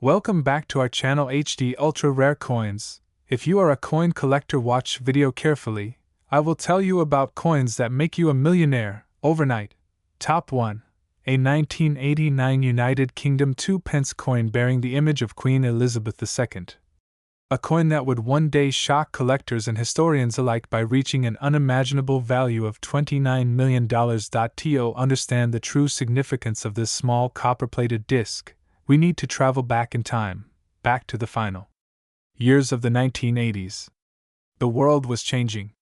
Welcome back to our channel HD Ultra Rare Coins. If you are a coin collector, watch video carefully. I will tell you about coins that make you a millionaire overnight. Top 1. A 1989 United Kingdom 2 pence coin bearing the image of Queen Elizabeth II. A coin that would one day shock collectors and historians alike by reaching an unimaginable value of $29 million. To understand the true significance of this small copper-plated disc, we need to travel back in time, back to the final years of the 1980s. The world was changing.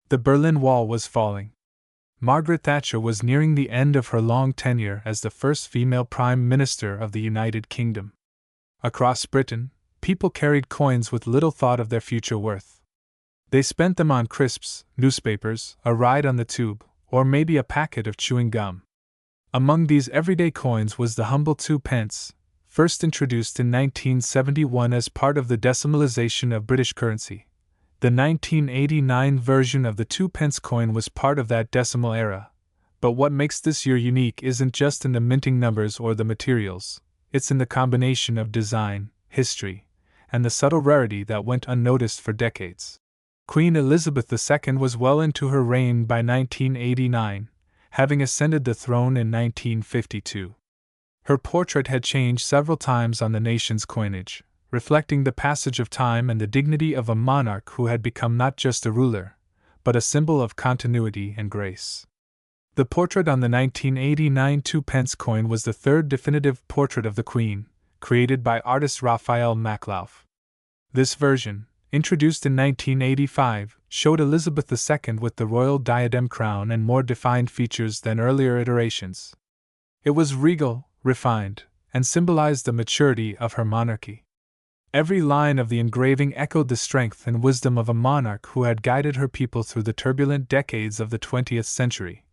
The Berlin Wall was falling. Margaret Thatcher was nearing the end of her long tenure as the first female Prime Minister of the United Kingdom. Across Britain, people carried coins with little thought of their future worth. They spent them on crisps, newspapers, a ride on the tube, or maybe a packet of chewing gum. Among these everyday coins was the humble 2 pence, first introduced in 1971 as part of the decimalization of British currency. The 1989 version of the 2 pence coin was part of that decimal era. But what makes this year unique isn't just in the minting numbers or the materials, it's in the combination of design, history, and the subtle rarity that went unnoticed for decades. Queen Elizabeth II was well into her reign by 1989, having ascended the throne in 1952. Her portrait had changed several times on the nation's coinage, reflecting the passage of time and the dignity of a monarch who had become not just a ruler, but a symbol of continuity and grace. The portrait on the 1989 2 pence coin was the third definitive portrait of the Queen, created by artist Raphael Maklauf. This version, introduced in 1985, showed Elizabeth II with the royal diadem crown and more defined features than earlier iterations. It was regal, refined, and symbolized the maturity of her monarchy. Every line of the engraving echoed the strength and wisdom of a monarch who had guided her people through the turbulent decades of the 20th century.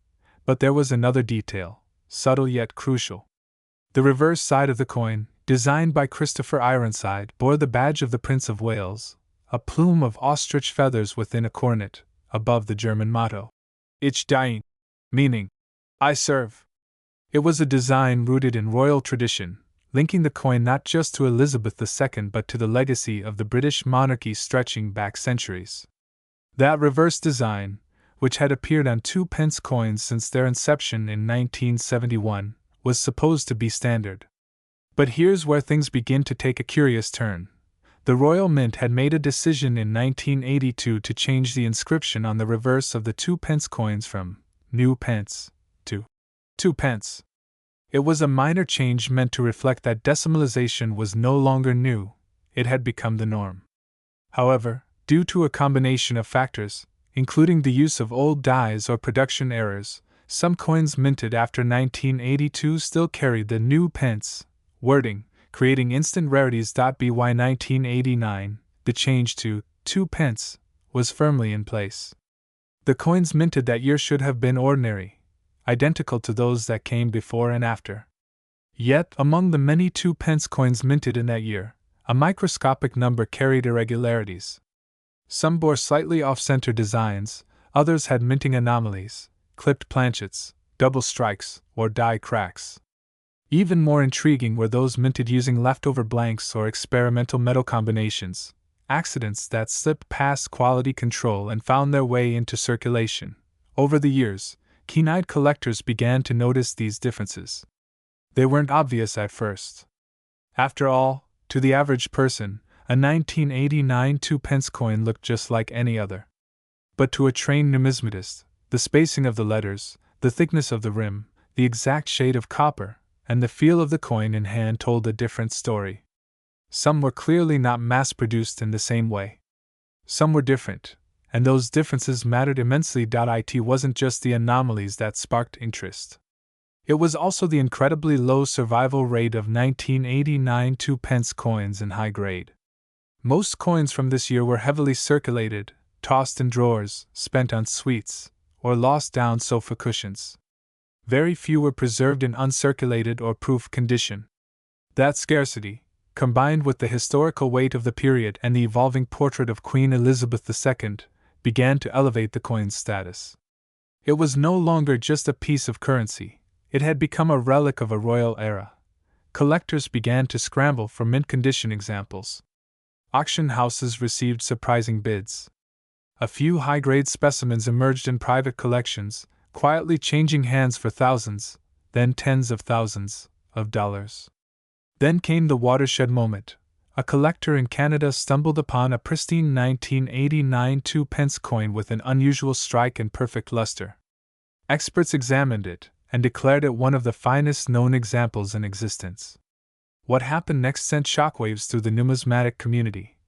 But there was another detail, subtle yet crucial. The reverse side of the coin, designed by Christopher Ironside, bore the badge of the Prince of Wales, a plume of ostrich feathers within a coronet, above the German motto, Ich diene, meaning, I serve. It was a design rooted in royal tradition, linking the coin not just to Elizabeth II but to the legacy of the British monarchy stretching back centuries. That reverse design, which had appeared on 2 pence coins since their inception in 1971, was supposed to be standard. But here's where things begin to take a curious turn. The Royal Mint had made a decision in 1982 to change the inscription on the reverse of the 2 pence coins from New Pence to 2 pence. It was a minor change meant to reflect that decimalization was no longer new, it had become the norm. However, due to a combination of factors, including the use of old dies or production errors, some coins minted after 1982 still carried the New Pence wording, creating instant rarities. By 1989, the change to 2 pence was firmly in place. The coins minted that year should have been ordinary, identical to those that came before and after. Yet, among the many 2 pence coins minted in that year, a microscopic number carried irregularities. Some bore slightly off-center designs, others had minting anomalies, clipped planchets, double strikes, or die cracks. Even more intriguing were those minted using leftover blanks or experimental metal combinations, accidents that slipped past quality control and found their way into circulation. Over the years, keen-eyed collectors began to notice these differences. They weren't obvious at first. After all, to the average person, a 1989 2 pence coin looked just like any other. But to a trained numismatist, the spacing of the letters, the thickness of the rim, the exact shade of copper, and the feel of the coin in hand told a different story. Some were clearly not mass-produced in the same way. Some were different, and those differences mattered immensely. It wasn't just the anomalies that sparked interest. It was also the incredibly low survival rate of 1989 2 pence coins in high grade. Most coins from this year were heavily circulated, tossed in drawers, spent on sweets, or lost down sofa cushions. Very few were preserved in uncirculated or proof condition. That scarcity, combined with the historical weight of the period and the evolving portrait of Queen Elizabeth II, began to elevate the coin's status. It was no longer just a piece of currency, it had become a relic of a royal era, collectors began to scramble for mint-condition examples. Auction houses received surprising bids. A few high-grade specimens emerged in private collections, quietly changing hands for thousands, then tens of thousands, of dollars. Then came the watershed moment. A collector in Canada stumbled upon a pristine 1989 2-pence coin with an unusual strike and perfect luster. Experts examined it and declared it one of the finest known examples in existence. What happened next sent shockwaves through the numismatic community.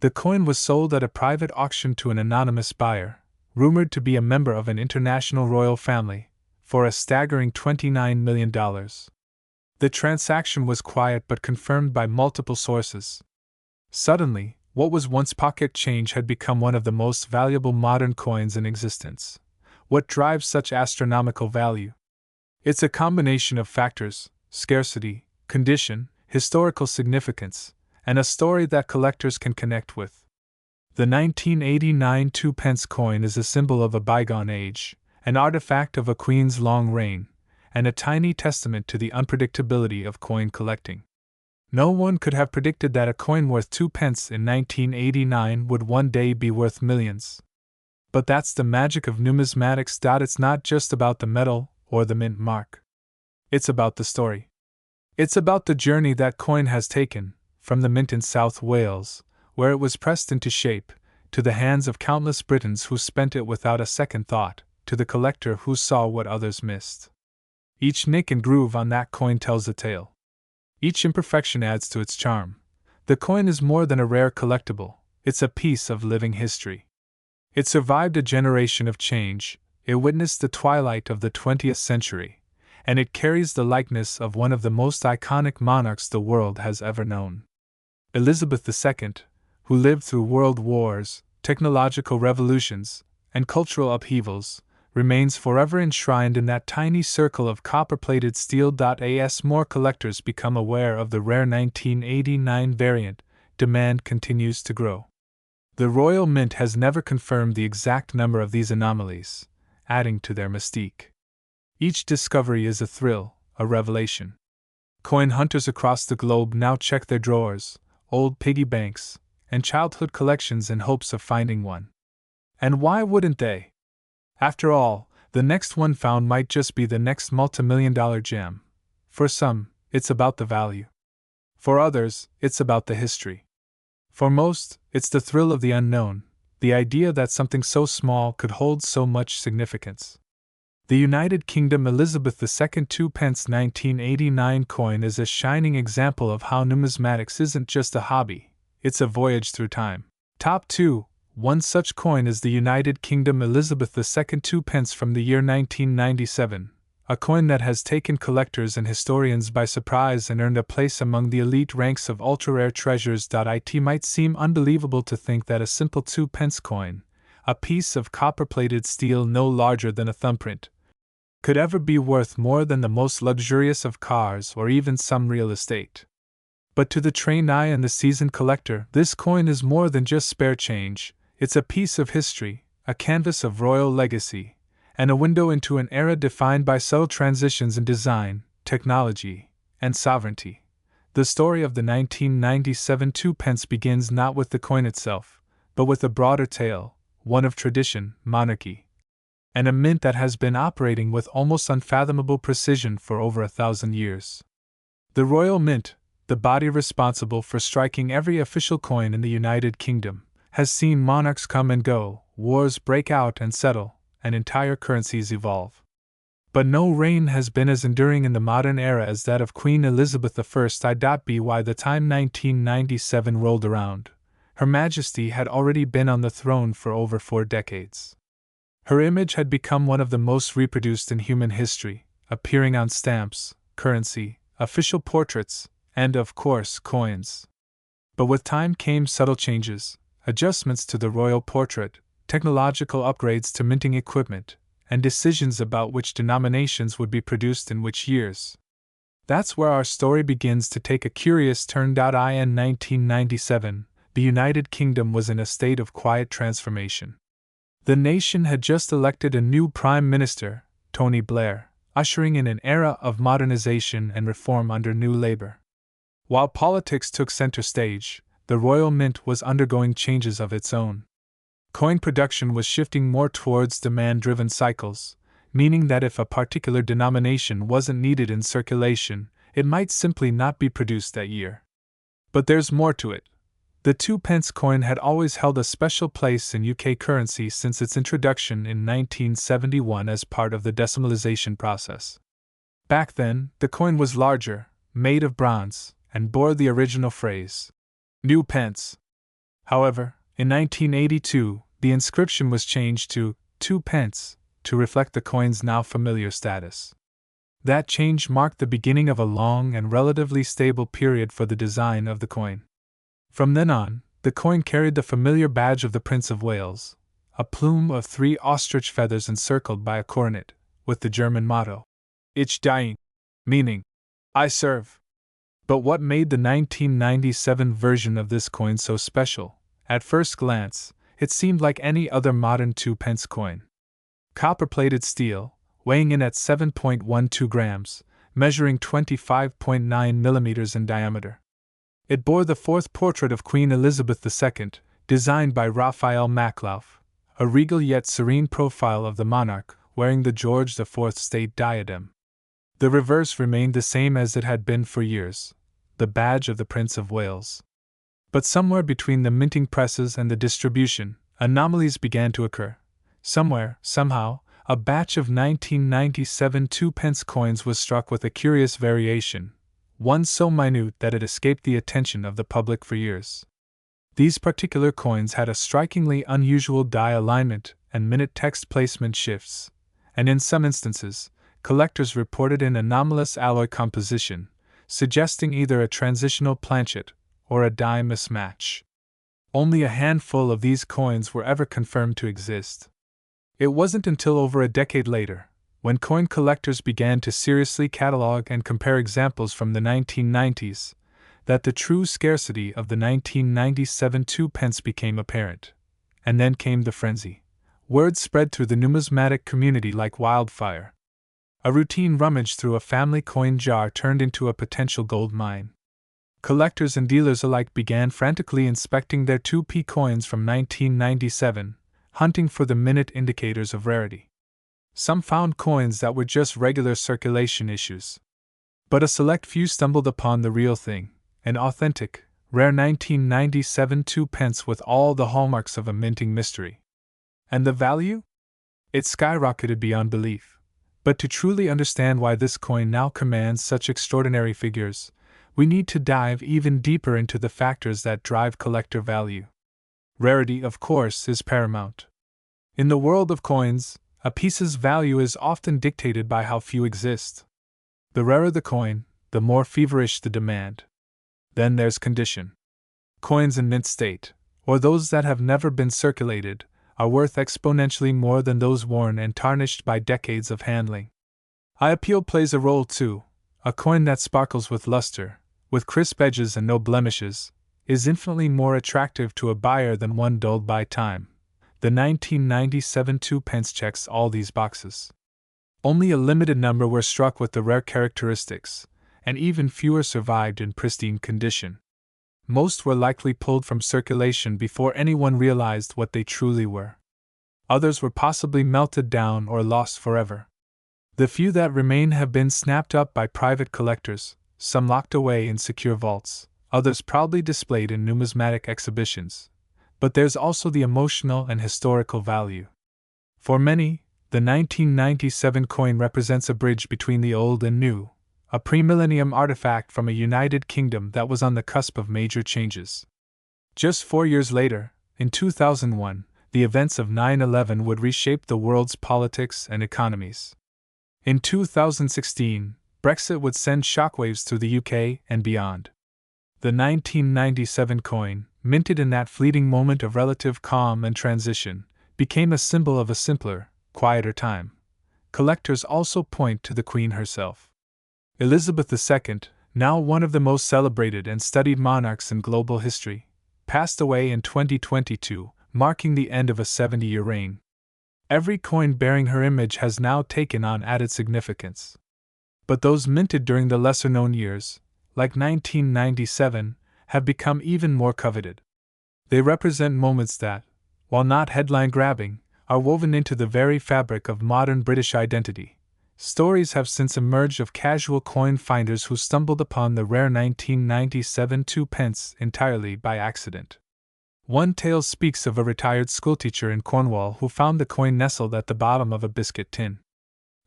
The coin was sold at a private auction to an anonymous buyer, rumored to be a member of an international royal family, for a staggering $29 million. The transaction was quiet but confirmed by multiple sources. Suddenly, what was once pocket change had become one of the most valuable modern coins in existence. What drives such astronomical value? It's a combination of factors: scarcity, condition, historical significance, and a story that collectors can connect with. The 1989 2-pence coin is a symbol of a bygone age, an artifact of a queen's long reign, and a tiny testament to the unpredictability of coin collecting. No one could have predicted that a coin worth 2 pence in 1989 would one day be worth millions. But that's the magic of numismatics. It's not just about the metal or the mint mark. It's about the story. It's about the journey that coin has taken, from the mint in South Wales, where it was pressed into shape, to the hands of countless Britons who spent it without a second thought, to the collector who saw what others missed. Each nick and groove on that coin tells a tale. Each imperfection adds to its charm. The coin is more than a rare collectible, it's a piece of living history. It survived a generation of change, it witnessed the twilight of the 20th century, and it carries the likeness of one of the most iconic monarchs the world has ever known. Elizabeth II, who lived through world wars, technological revolutions, and cultural upheavals, remains forever enshrined in that tiny circle of copper-plated steel. As more collectors become aware of the rare 1989 variant, demand continues to grow. The Royal Mint has never confirmed the exact number of these anomalies, adding to their mystique. Each discovery is a thrill, a revelation. Coin hunters across the globe now check their drawers, old piggy banks, and childhood collections in hopes of finding one. And why wouldn't they? After all, the next one found might just be the next multimillion-dollar gem. For some, it's about the value. For others, it's about the history. For most, it's the thrill of the unknown, the idea that something so small could hold so much significance. The United Kingdom Elizabeth II 2-pence 1989 coin is a shining example of how numismatics isn't just a hobby, it's a voyage through time. Top 2. One such coin is the United Kingdom Elizabeth II 2-pence from the year 1997, a coin that has taken collectors and historians by surprise and earned a place among the elite ranks of ultra-rare treasures. It might seem unbelievable to think that a simple 2-pence coin, a piece of copper-plated steel no larger than a thumbprint, could ever be worth more than the most luxurious of cars or even some real estate. But to the trained eye and the seasoned collector, this coin is more than just spare change. It's a piece of history, a canvas of royal legacy, and a window into an era defined by subtle transitions in design, technology, and sovereignty. The story of the 1997 2-pence begins not with the coin itself, but with a broader tale, one of tradition, monarchy, and a mint that has been operating with almost unfathomable precision for over 1,000 years. The Royal Mint, the body responsible for striking every official coin in the United Kingdom, has seen monarchs come and go, wars break out and settle, and entire currencies evolve. But no reign has been as enduring in the modern era as that of Queen Elizabeth I. By the time 1997 rolled around, Her Majesty had already been on the throne for over 4 decades. Her image had become one of the most reproduced in human history, appearing on stamps, currency, official portraits, and, of course, coins. But with time came subtle changes, adjustments to the royal portrait, technological upgrades to minting equipment, and decisions about which denominations would be produced in which years. That's where our story begins to take a curious turn. In 1997, the United Kingdom was in a state of quiet transformation. The nation had just elected a new Prime Minister, Tony Blair, ushering in an era of modernization and reform under new labor. While politics took center stage, the Royal Mint was undergoing changes of its own. Coin production was shifting more towards demand-driven cycles, meaning that if a particular denomination wasn't needed in circulation, it might simply not be produced that year. But there's more to it. The 2p coin had always held a special place in UK currency since its introduction in 1971 as part of the decimalization process. Back then, the coin was larger, made of bronze, and bore the original phrase, "New pence." However, in 1982, the inscription was changed to 2p to reflect the coin's now familiar status. That change marked the beginning of a long and relatively stable period for the design of the coin. From then on, the coin carried the familiar badge of the Prince of Wales, a plume of 3 ostrich feathers encircled by a coronet, with the German motto, Ich diene, meaning, I serve. But what made the 1997 version of this coin so special? At first glance, it seemed like any other modern 2p coin. Copper-plated steel, weighing in at 7.12 grams, measuring 25.9 millimeters in diameter. It bore the 4th portrait of Queen Elizabeth II, designed by Raphael Maklauf, a regal yet serene profile of the monarch wearing the George IV state diadem. The reverse remained the same as it had been for years, the badge of the Prince of Wales. But somewhere between the minting presses and the distribution, anomalies began to occur. Somewhere, somehow, a batch of 1997 2p coins was struck with a curious variation, one so minute that it escaped the attention of the public for years. These particular coins had a strikingly unusual die alignment and minute text placement shifts, and in some instances, collectors reported an anomalous alloy composition, suggesting either a transitional planchet or a die mismatch. Only a handful of these coins were ever confirmed to exist. It wasn't until over a decade later, when coin collectors began to seriously catalog and compare examples from the 1990s, that the true scarcity of the 1997 2p became apparent. And then came the frenzy. Word spread through the numismatic community like wildfire. A routine rummage through a family coin jar turned into a potential gold mine. Collectors and dealers alike began frantically inspecting their 2p coins from 1997, hunting for the minute indicators of rarity. Some found coins that were just regular circulation issues. But a select few stumbled upon the real thing, an authentic, rare 1997 2p with all the hallmarks of a minting mystery. And the value? It skyrocketed beyond belief. But to truly understand why this coin now commands such extraordinary figures, we need to dive even deeper into the factors that drive collector value. Rarity, of course, is paramount. In the world of coins, a piece's value is often dictated by how few exist. The rarer the coin, the more feverish the demand. Then there's condition. Coins in mint state, or those that have never been circulated, are worth exponentially more than those worn and tarnished by decades of handling. Eye appeal plays a role too. A coin that sparkles with luster, with crisp edges and no blemishes, is infinitely more attractive to a buyer than one dulled by time. The 1997 2p checks all these boxes. Only a limited number were struck with the rare characteristics, and even fewer survived in pristine condition. Most were likely pulled from circulation before anyone realized what they truly were. Others were possibly melted down or lost forever. The few that remain have been snapped up by private collectors, some locked away in secure vaults, others proudly displayed in numismatic exhibitions. But there's also the emotional and historical value. For many, the 1997 coin represents a bridge between the old and new, a pre-millennium artifact from a United Kingdom that was on the cusp of major changes. Just 4 years later, in 2001, the events of 9/11 would reshape the world's politics and economies. In 2016, Brexit would send shockwaves through the UK and beyond. The 1997 coin, minted in that fleeting moment of relative calm and transition, became a symbol of a simpler, quieter time. Collectors also point to the Queen herself. Elizabeth II, now one of the most celebrated and studied monarchs in global history, passed away in 2022, marking the end of a 70-year reign. Every coin bearing her image has now taken on added significance. But those minted during the lesser-known years, like 1997, have become even more coveted. They represent moments that, while not headline-grabbing, are woven into the very fabric of modern British identity. Stories have since emerged of casual coin finders who stumbled upon the rare 1997 2p entirely by accident. One tale speaks of a retired schoolteacher in Cornwall who found the coin nestled at the bottom of a biscuit tin.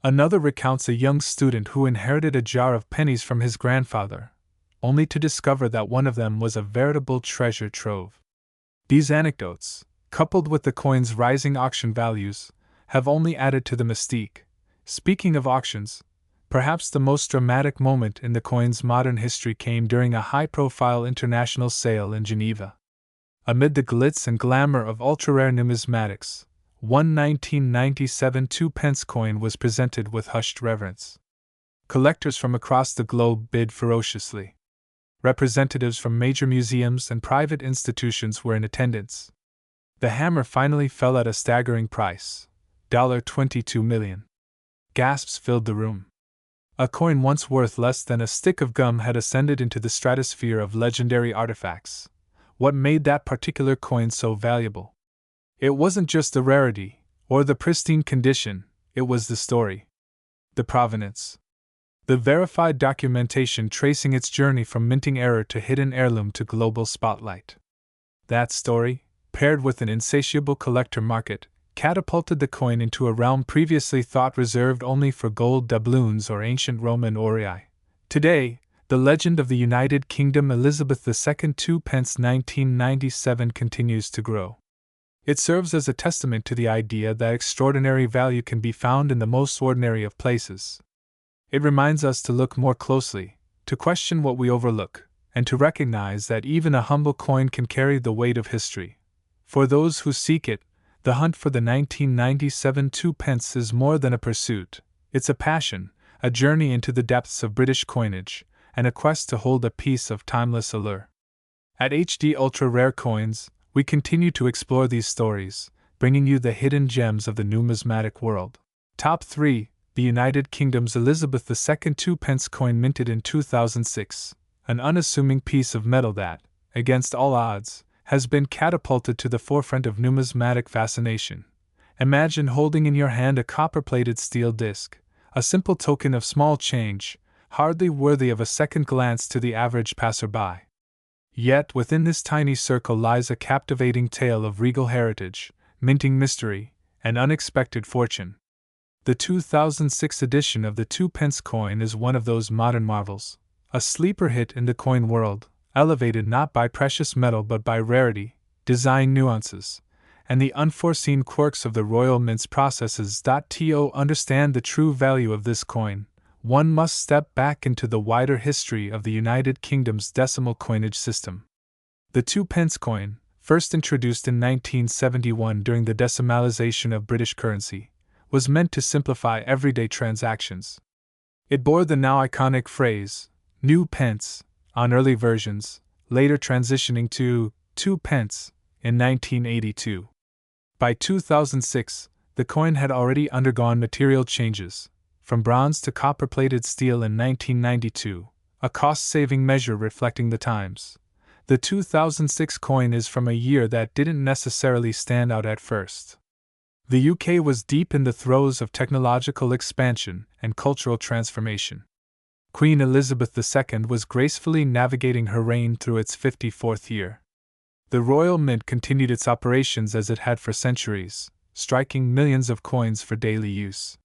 Another recounts a young student who inherited a jar of pennies from his grandfather, only to discover that one of them was a veritable treasure trove. These anecdotes, coupled with the coin's rising auction values, have only added to the mystique. Speaking of auctions, perhaps the most dramatic moment in the coin's modern history came during a high-profile international sale in Geneva. Amid the glitz and glamour of ultra-rare numismatics, one 1997 2p coin was presented with hushed reverence. Collectors from across the globe bid ferociously. Representatives from major museums and private institutions were in attendance. The hammer finally fell at a staggering price, $22 million. Gasps filled the room. A coin once worth less than a stick of gum had ascended into the stratosphere of legendary artifacts. What made that particular coin so valuable? It wasn't just the rarity, or the pristine condition, it was the story. The provenance. The verified documentation tracing its journey from minting error to hidden heirloom to global spotlight. That story, paired with an insatiable collector market, catapulted the coin into a realm previously thought reserved only for gold doubloons or ancient Roman aurei. Today, the legend of the United Kingdom Elizabeth II 2p 1997 continues to grow. It serves as a testament to the idea that extraordinary value can be found in the most ordinary of places. It reminds us to look more closely, to question what we overlook, and to recognize that even a humble coin can carry the weight of history. For those who seek it, the hunt for the 1997 2p is more than a pursuit, it's a passion, a journey into the depths of British coinage, and a quest to hold a piece of timeless allure. At HD Ultra Rare Coins, we continue to explore these stories, bringing you the hidden gems of the numismatic world. Top 3. The United Kingdom's Elizabeth II 2p coin minted in 2006, an unassuming piece of metal that, against all odds, has been catapulted to the forefront of numismatic fascination. Imagine holding in your hand a copper-plated steel disc, a simple token of small change, hardly worthy of a second glance to the average passerby. Yet within this tiny circle lies a captivating tale of regal heritage, minting mystery, and unexpected fortune. The 2006 edition of the 2p coin is one of those modern marvels, a sleeper hit in the coin world, elevated not by precious metal but by rarity, design nuances, and the unforeseen quirks of the Royal Mint's processes. To understand the true value of this coin, one must step back into the wider history of the United Kingdom's decimal coinage system. The 2p coin, first introduced in 1971 during the decimalisation of British currency, was meant to simplify everyday transactions. It bore the now iconic phrase, "new pence," on early versions, later transitioning to 2p in 1982. By 2006, the coin had already undergone material changes, from bronze to copper-plated steel in 1992, a cost-saving measure reflecting the times. The 2006 coin is from a year that didn't necessarily stand out at first. The UK was deep in the throes of technological expansion and cultural transformation. Queen Elizabeth II was gracefully navigating her reign through its 54th year. The Royal Mint continued its operations as it had for centuries, striking millions of coins for daily use.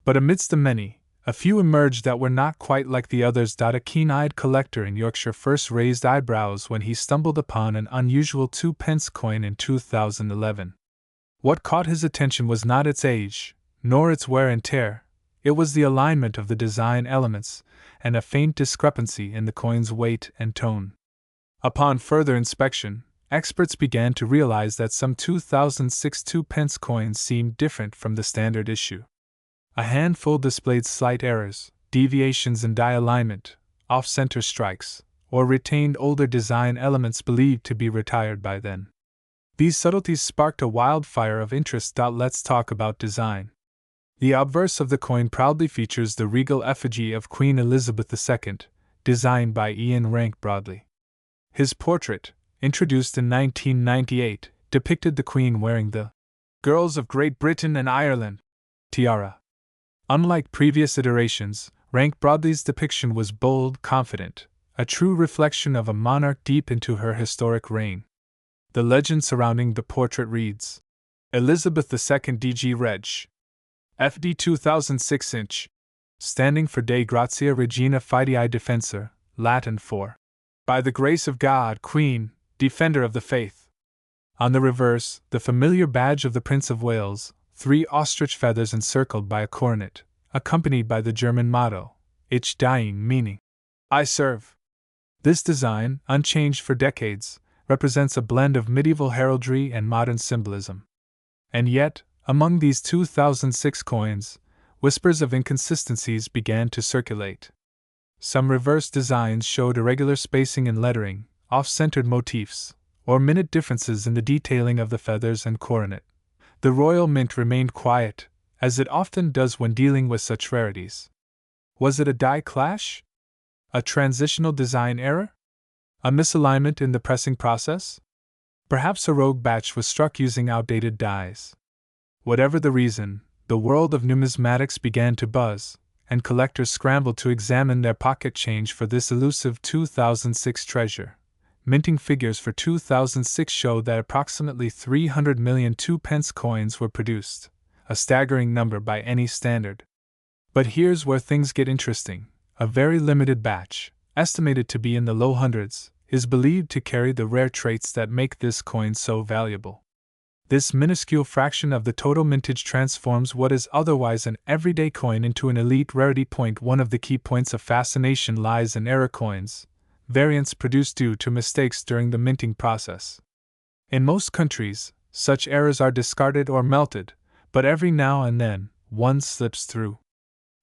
But amidst the many, a few emerged that were not quite like the others. A keen-eyed collector in Yorkshire first raised eyebrows when he stumbled upon an unusual 2p coin in 2011. What caught his attention was not its age, nor its wear and tear, it was the alignment of the design elements, and a faint discrepancy in the coin's weight and tone. Upon further inspection, experts began to realize that some 2006 2p coins seemed different from the standard issue. A handful displayed slight errors, deviations in die alignment, off-center strikes, or retained older design elements believed to be retired by then. These subtleties sparked a wildfire of interest. Let's talk about design. The obverse of the coin proudly features the regal effigy of Queen Elizabeth II, designed by Ian Rank Broadley. His portrait, introduced in 1998, depicted the Queen wearing the Girls of Great Britain and Ireland tiara. Unlike previous iterations, Rank Broadley's depiction was bold, confident, a true reflection of a monarch deep into her historic reign. The legend surrounding the portrait reads: Elizabeth II DG Reg. FD 2006 inch. Standing for Dei Grazia Regina Fidei Defensor, Latin for By the Grace of God, Queen, Defender of the Faith. On the reverse, the familiar badge of the Prince of Wales, 3 ostrich feathers encircled by a coronet, accompanied by the German motto, Ich Dying, meaning, I serve. This design, unchanged for decades, represents a blend of medieval heraldry and modern symbolism. And yet, among these 2006 coins, whispers of inconsistencies began to circulate. Some reverse designs showed irregular spacing in lettering, off-centered motifs, or minute differences in the detailing of the feathers and coronet. The Royal Mint remained quiet, as it often does when dealing with such rarities. Was it a die clash? A transitional design error? A misalignment in the pressing process? Perhaps a rogue batch was struck using outdated dies. Whatever the reason, the world of numismatics began to buzz, and collectors scrambled to examine their pocket change for this elusive 2006 treasure. Minting figures for 2006 showed that approximately 300 million 2-pence coins were produced, a staggering number by any standard. But here's where things get interesting. A very limited batch, estimated to be in the low hundreds, is believed to carry the rare traits that make this coin so valuable. This minuscule fraction of the total mintage transforms what is otherwise an everyday coin into an elite rarity. One of the key points of fascination lies in error coins, variants produced due to mistakes during the minting process. In most countries, such errors are discarded or melted, but every now and then, one slips through.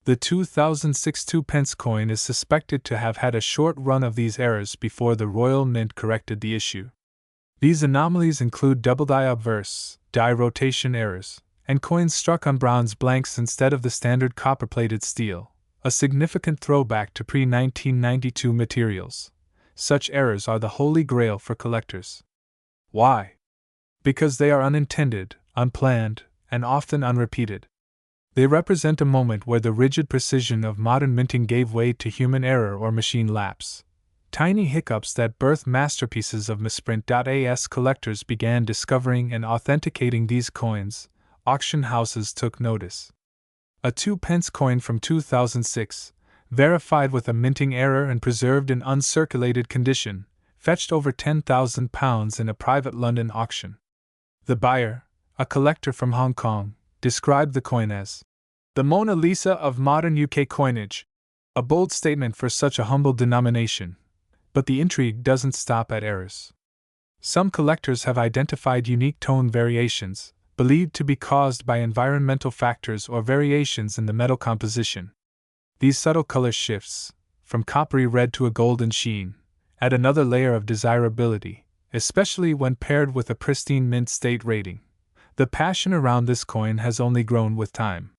The 2006 2-pence coin is suspected to have had a short run of these errors before the Royal Mint corrected the issue. These anomalies include double die obverse, die rotation errors, and coins struck on bronze blanks instead of the standard copper-plated steel, a significant throwback to pre-1992 materials. Such errors are the holy grail for collectors. Why? Because they are unintended, unplanned, and often unrepeated. They represent a moment where the rigid precision of modern minting gave way to human error or machine lapse. Tiny hiccups that birthed masterpieces of misprint. As collectors began discovering and authenticating these coins, auction houses took notice. A 2-pence coin from 2006, verified with a minting error and preserved in uncirculated condition, fetched over £10,000 in a private London auction. The buyer, a collector from Hong Kong, described the coin as the Mona Lisa of modern UK coinage, a bold statement for such a humble denomination. But the intrigue doesn't stop at errors. Some collectors have identified unique tone variations, believed to be caused by environmental factors or variations in the metal composition. These subtle color shifts, from coppery red to a golden sheen, add another layer of desirability, especially when paired with a pristine mint state rating. The passion around this coin has only grown with time.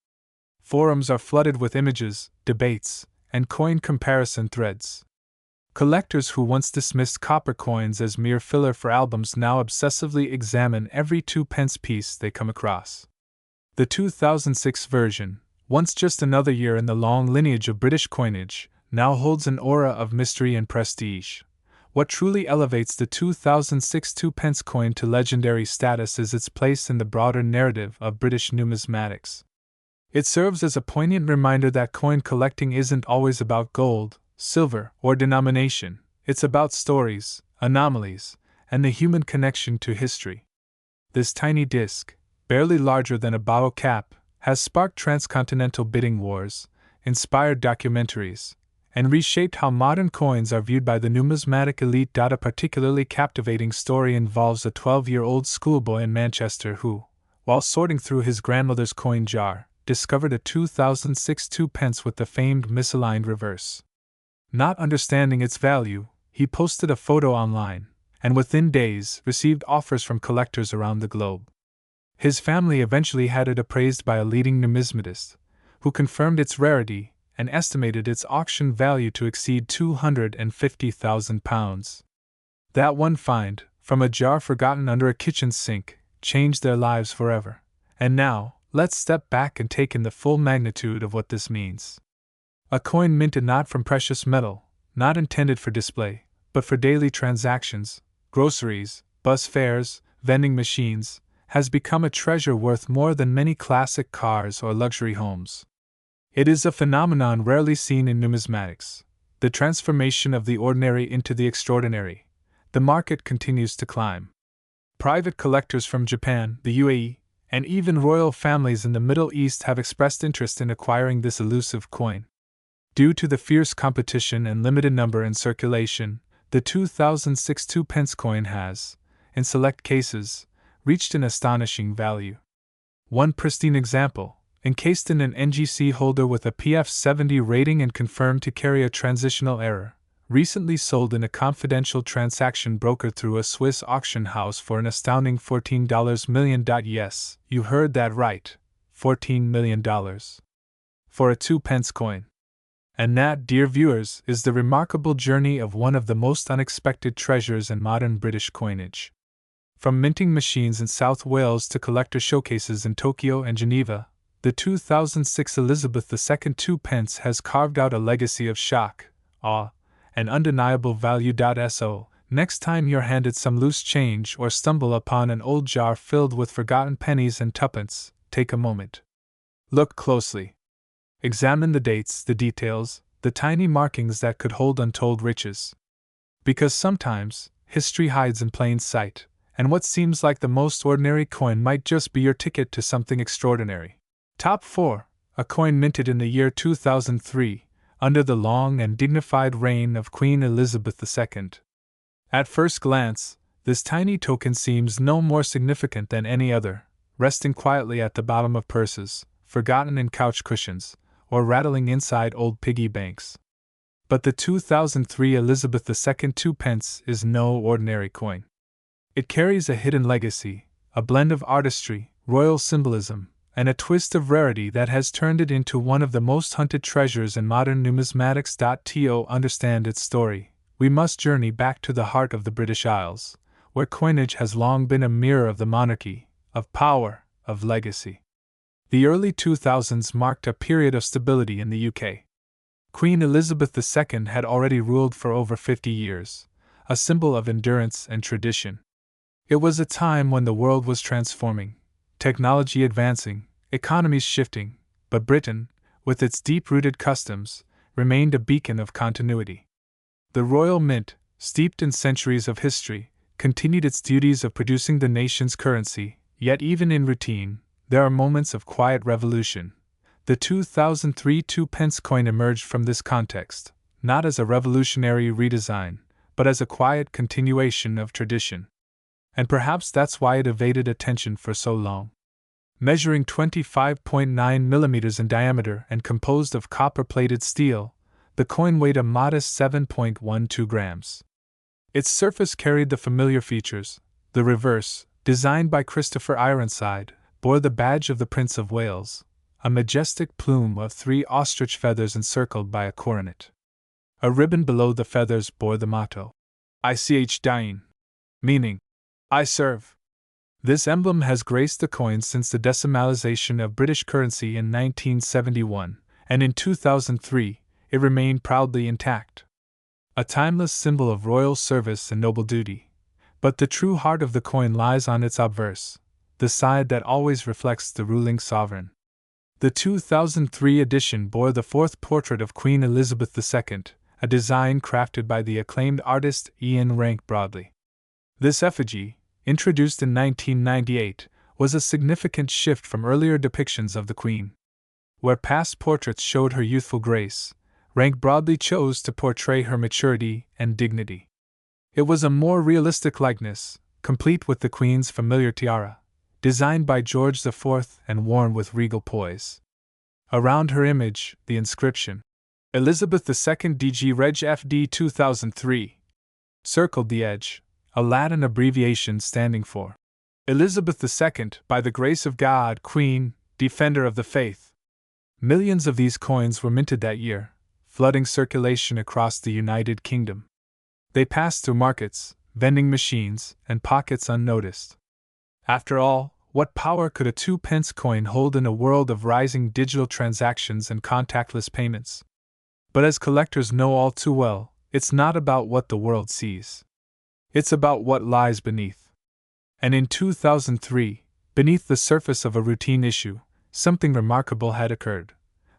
Forums are flooded with images, debates, and coin comparison threads. Collectors who once dismissed copper coins as mere filler for albums now obsessively examine every 2-pence piece they come across. The 2006 version, once just another year in the long lineage of British coinage, now holds an aura of mystery and prestige. What truly elevates the 2006 2-pence coin to legendary status is its place in the broader narrative of British numismatics. It serves as a poignant reminder that coin collecting isn't always about gold, silver, or denomination. It's about stories, anomalies, and the human connection to history. This tiny disc, barely larger than a bottle cap, has sparked transcontinental bidding wars, inspired documentaries, and reshaped how modern coins are viewed by the numismatic elite. A particularly captivating story involves a 12-year-old schoolboy in Manchester who, while sorting through his grandmother's coin jar, discovered a 2006 2-pence with the famed misaligned reverse. Not understanding its value, he posted a photo online, and within days received offers from collectors around the globe. His family eventually had it appraised by a leading numismatist, who confirmed its rarity and estimated its auction value to exceed £250,000. That one find, from a jar forgotten under a kitchen sink, changed their lives forever. And now, let's step back and take in the full magnitude of what this means. A coin minted not from precious metal, not intended for display, but for daily transactions, groceries, bus fares, vending machines, has become a treasure worth more than many classic cars or luxury homes. It is a phenomenon rarely seen in numismatics, the transformation of the ordinary into the extraordinary. The market continues to climb. Private collectors from Japan, the UAE, and even royal families in the Middle East have expressed interest in acquiring this elusive coin. Due to the fierce competition and limited number in circulation, the 2006 2-pence coin has, in select cases, reached an astonishing value. One pristine example, encased in an NGC holder with a PF70 rating and confirmed to carry a transitional error, recently sold in a confidential transaction brokered through a Swiss auction house for an astounding $14 million. Yes, you heard that right, $14 million. For a 2-pence coin. And that, dear viewers, is the remarkable journey of one of the most unexpected treasures in modern British coinage. From minting machines in South Wales to collector showcases in Tokyo and Geneva, the 2006 Elizabeth II 2-pence has carved out a legacy of shock, awe, and undeniable value. So, next time you're handed some loose change or stumble upon an old jar filled with forgotten pennies and tuppence, take a moment. Look closely. Examine the dates, the details, the tiny markings that could hold untold riches. Because sometimes, history hides in plain sight, and what seems like the most ordinary coin might just be your ticket to something extraordinary. Top 4. A coin minted in the year 2003, under the long and dignified reign of Queen Elizabeth II. At first glance, this tiny token seems no more significant than any other, resting quietly at the bottom of purses, forgotten in couch cushions, or rattling inside old piggy banks. But the 2003 Elizabeth II 2-pence is no ordinary coin. It carries a hidden legacy, a blend of artistry, royal symbolism, and a twist of rarity that has turned it into one of the most hunted treasures in modern numismatics. To understand its story, we must journey back to the heart of the British Isles, where coinage has long been a mirror of the monarchy, of power, of legacy. The early 2000s marked a period of stability in the UK. Queen Elizabeth II had already ruled for over 50 years, a symbol of endurance and tradition. It was a time when the world was transforming, technology advancing, economies shifting, but Britain, with its deep-rooted customs, remained a beacon of continuity. The Royal Mint, steeped in centuries of history, continued its duties of producing the nation's currency, yet even in routine, there are moments of quiet revolution. The 2003 2-pence coin emerged from this context, not as a revolutionary redesign, but as a quiet continuation of tradition. And perhaps that's why it evaded attention for so long. Measuring 25.9 millimeters in diameter and composed of copper-plated steel, the coin weighed a modest 7.12 grams. Its surface carried the familiar features. The reverse, designed by Christopher Ironside, bore the badge of the Prince of Wales, a majestic plume of 3 ostrich feathers encircled by a coronet. A ribbon below the feathers bore the motto, Ich dien, meaning, I serve. This emblem has graced the coin since the decimalization of British currency in 1971, and in 2003, it remained proudly intact. A timeless symbol of royal service and noble duty. But the true heart of the coin lies on its obverse, the side that always reflects the ruling sovereign. The 2003 edition bore the 4th portrait of Queen Elizabeth II, a design crafted by the acclaimed artist Ian Rank Broadley. This effigy, introduced in 1998, was a significant shift from earlier depictions of the Queen. Where past portraits showed her youthful grace, Rank Broadley chose to portray her maturity and dignity. It was a more realistic likeness, complete with the Queen's familiar tiara, designed by George IV and worn with regal poise. Around her image, the inscription, Elizabeth II DG Reg FD 2003, circled the edge, a Latin abbreviation standing for Elizabeth II, by the grace of God, Queen, Defender of the Faith. Millions of these coins were minted that year, flooding circulation across the United Kingdom. They passed through markets, vending machines, and pockets unnoticed. After all, what power could a 2-pence coin hold in a world of rising digital transactions and contactless payments? But as collectors know all too well, it's not about what the world sees. It's about what lies beneath. And in 2003, beneath the surface of a routine issue, something remarkable had occurred.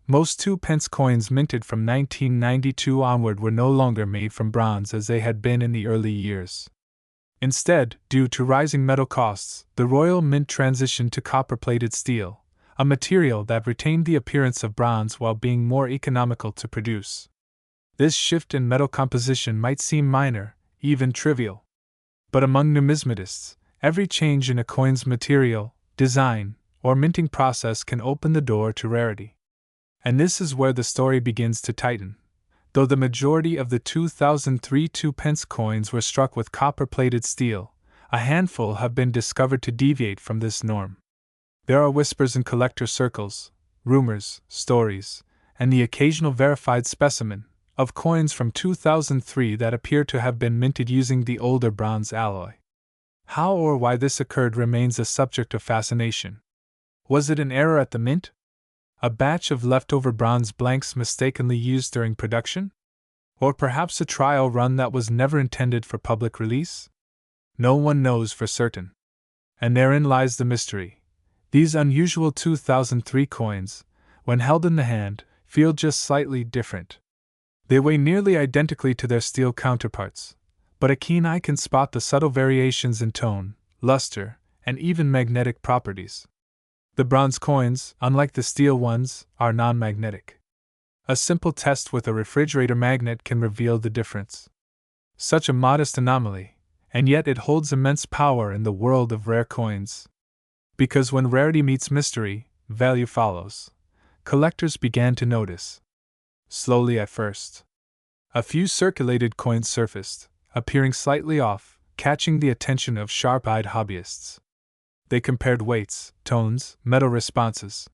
Most 2-pence coins minted from 1992 onward were no longer made from bronze as they had been in the early years. Instead, due to rising metal costs, the Royal Mint transitioned to copper-plated steel, a material that retained the appearance of bronze while being more economical to produce. This shift in metal composition might seem minor, even trivial. But among numismatists, every change in a coin's material, design, or minting process can open the door to rarity. And this is where the story begins to tighten. Though the majority of the 2003 2-pence coins were struck with copper-plated steel, a handful have been discovered to deviate from this norm. There are whispers in collector circles, rumors, stories, and the occasional verified specimen of coins from 2003 that appear to have been minted using the older bronze alloy. How or why this occurred remains a subject of fascination. Was it an error at the mint? A batch of leftover bronze blanks mistakenly used during production? Or perhaps a trial run that was never intended for public release? No one knows for certain. And therein lies the mystery. These unusual 2003 coins, when held in the hand, feel just slightly different. They weigh nearly identically to their steel counterparts, but a keen eye can spot the subtle variations in tone, luster, and even magnetic properties. The bronze coins, unlike the steel ones, are non-magnetic. A simple test with a refrigerator magnet can reveal the difference. Such a modest anomaly, and yet it holds immense power in the world of rare coins. Because when rarity meets mystery, value follows. Collectors began to notice. Slowly at first. A few circulated coins surfaced, appearing slightly off, catching the attention of sharp-eyed hobbyists. They compared weights, tones, metal responses.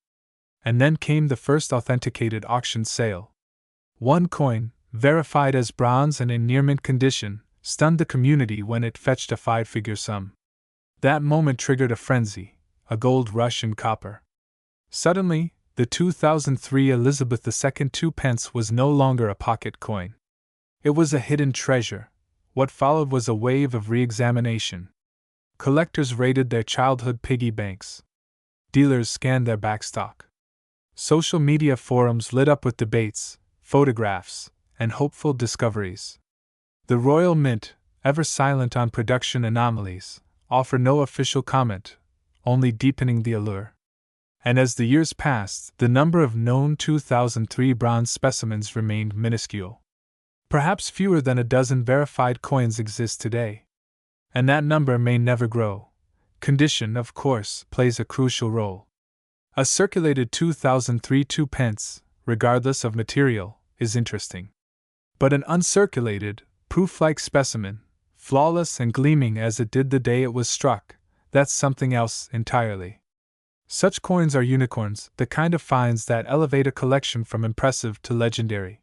And then came the first authenticated auction sale. One coin, verified as bronze and in near-mint condition, stunned the community when it fetched a 5-figure sum. That moment triggered a frenzy, a gold rush in copper. Suddenly, the 2003 Elizabeth II 2-pence was no longer a pocket coin. It was a hidden treasure. What followed was a wave of re-examination. Collectors raided their childhood piggy banks. Dealers scanned their backstock. Social media forums lit up with debates, photographs, and hopeful discoveries. The Royal Mint, ever silent on production anomalies, offered no official comment, only deepening the allure. And as the years passed, the number of known 2003 bronze specimens remained minuscule. Perhaps fewer than a dozen verified coins exist today. And that number may never grow. Condition, of course, plays a crucial role. A circulated 2003 2-pence, regardless of material, is interesting. But an uncirculated, proof-like specimen, flawless and gleaming as it did the day it was struck, that's something else entirely. Such coins are unicorns, the kind of finds that elevate a collection from impressive to legendary.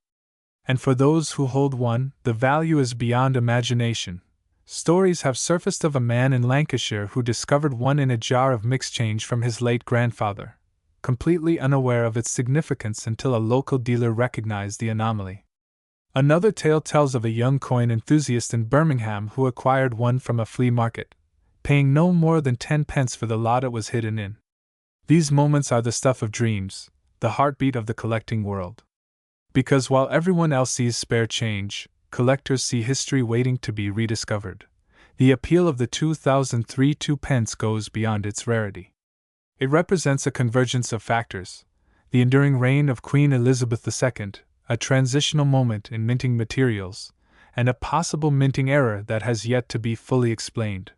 And for those who hold one, the value is beyond imagination. Stories have surfaced of a man in Lancashire who discovered one in a jar of mixed change from his late grandfather, completely unaware of its significance until a local dealer recognized the anomaly. Another tale tells of a young coin enthusiast in Birmingham who acquired one from a flea market, paying no more than 10 pence for the lot it was hidden in. These moments are the stuff of dreams, the heartbeat of the collecting world. Because while everyone else sees spare change, collectors see history waiting to be rediscovered. The appeal of the 2003 2-pence goes beyond its rarity. It represents a convergence of factors: the enduring reign of Queen Elizabeth II, a transitional moment in minting materials, and a possible minting error that has yet to be fully explained.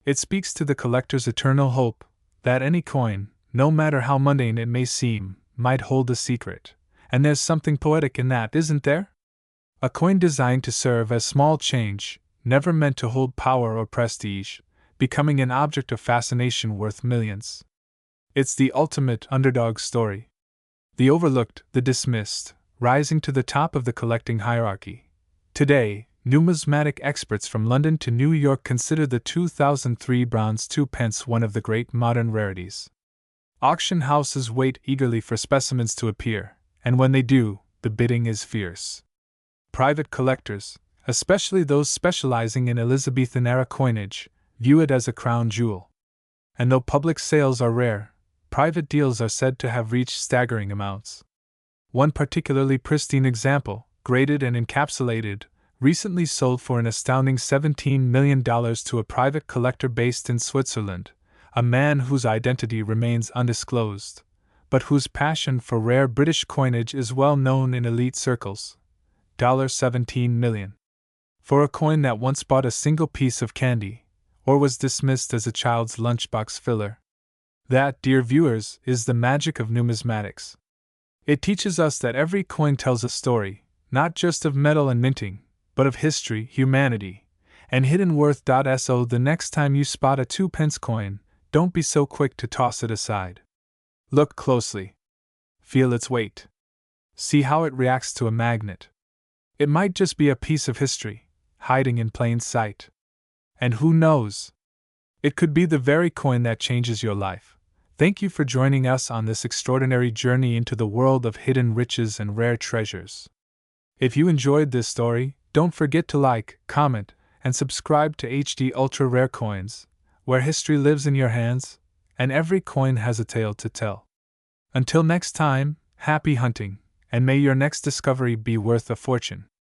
It speaks to the collector's eternal hope that any coin, no matter how mundane it may seem, might hold a secret. And there's something poetic in that, isn't there? A coin designed to serve as small change, never meant to hold power or prestige, becoming an object of fascination worth millions. It's the ultimate underdog story. The overlooked, the dismissed, rising to the top of the collecting hierarchy. Today, numismatic experts from London to New York consider the 2003 bronze 2 pence one of the great modern rarities. Auction houses wait eagerly for specimens to appear, and when they do, the bidding is fierce. Private collectors, especially those specializing in Elizabethan-era coinage, view it as a crown jewel. And though public sales are rare, private deals are said to have reached staggering amounts. One particularly pristine example, graded and encapsulated, recently sold for an astounding $17 million to a private collector based in Switzerland, a man whose identity remains undisclosed, but whose passion for rare British coinage is well known in elite circles. $17 million. For a coin that once bought a single piece of candy, or was dismissed as a child's lunchbox filler. That, dear viewers, is the magic of numismatics. It teaches us that every coin tells a story, not just of metal and minting, but of history, humanity, and hidden worth. So the next time you spot a 2 pence coin, don't be so quick to toss it aside. Look closely. Feel its weight. See how it reacts to a magnet. It might just be a piece of history, hiding in plain sight. And who knows? It could be the very coin that changes your life. Thank you for joining us on this extraordinary journey into the world of hidden riches and rare treasures. If you enjoyed this story, don't forget to like, comment, and subscribe to HD Ultra Rare Coins, where history lives in your hands, and every coin has a tale to tell. Until next time, happy hunting, and may your next discovery be worth a fortune.